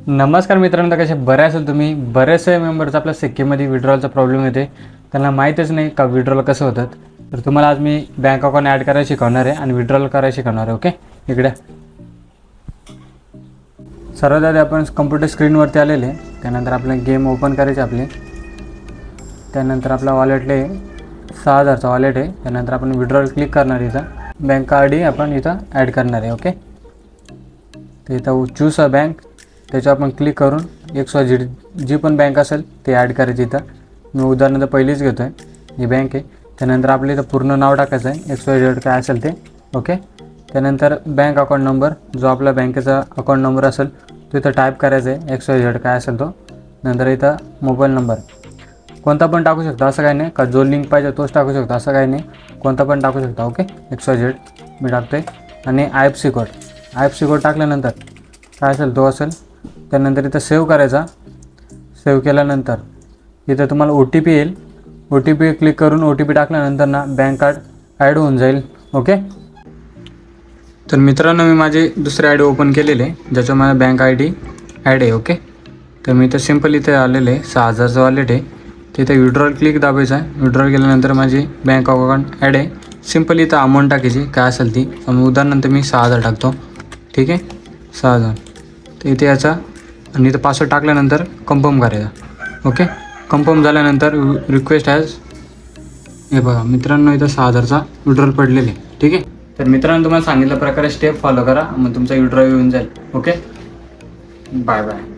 नमस्कार मित्रांनो, कसे बरे असेल तुम्ही। बरेचसे मेंबर्स आपल्या सिक्कीमध्ये विड्रॉलचा प्रॉब्लेम येते, त्यांना माहीतच नाही का विड्रॉल कसं होतात। तर तुम्हाला आज मी बँक अकाउंट ॲड करायला शिकवणार आहे आणि विड्रॉल करायला शिकवणार आहे। ओके, इकडे सर्वात आधी आपण कम्प्युटर स्क्रीनवरती आलेले, त्यानंतर आपल्याला गेम ओपन करायचे आपले। त्यानंतर आपला वॉलेटले 6000चा वॉलेट आहे, त्यानंतर आपण विड्रॉल क्लिक करणार आहे। इथं बँक आय.डी आपण इथं ॲड करणार आहे। ओके, तर इथं चूज अ बँक त्याच्यावर आपण क्लिक करून XYZ जी पण बँक असेल ते ॲड करायची। इथं मी उदाहरणार्थ पहिलीच घेतो आहे, ही बँक आहे। त्यानंतर आपलं इथं पूर्ण नाव टाकायचं आहे, XYZ काय असेल ते। ओके, त्यानंतर बँक अकाउंट नंबर जो आपला बँकेचा अकाउंट नंबर असेल तो इथं टाईप करायचा आहे, XYZ काय असेल तो। नंतर इथं मोबाईल नंबर कोणता पण टाकू शकता, असं काही नाही का जो लिंक पाहिजे तोच टाकू शकता, असं काही नाही, कोणता पण टाकू शकता। ओके, XYZ मी टाकतो आहे आणि IFSC कोड टाकल्यानंतर काय असेल तो असेल। त्यानंतर इथं सेव्ह करायचा, सेव्ह केल्यानंतर इथं तुम्हाला OTP येईल, OTP क्लिक करून OTP टाकल्यानंतर ना बँक कार्ड ॲड होऊन जाईल। ओके, तर मित्रांनो मी माझे दुसरे आय.डी ओपन केलेले ज्याच्यावर माझा बँक आय.डी ॲड आहे। ओके, तर मी इथं सिम्पल इथे आलेले 6000चं वॉलेट आहे, तिथे विड्रॉल क्लिक दाबायचं आहे। विड्रॉल केल्यानंतर माझी बँक अकाउंट ॲड आहे। सिम्पल इथं अमाऊंट टाकायची काय असेल ती, उदाहरणार्थ मी 6000 टाकतो। ठीक आहे, 6000 तर इथे याचा आणि इथं पासवर्ड टाकल्यानंतर कन्फर्म करायचा। ओके, कन्फर्म झाल्यानंतर रिक्वेस्ट ॲज हे बघा मित्रांनो इथं 6000चा विड्रॉल पडलेले। ठीक आहे, तर मित्रांनो तुम्हाला सांगितल्या प्रकारे स्टेप फॉलो करा, मग तुमचा विड्रॉल येऊन जाईल। Okay, bye bye.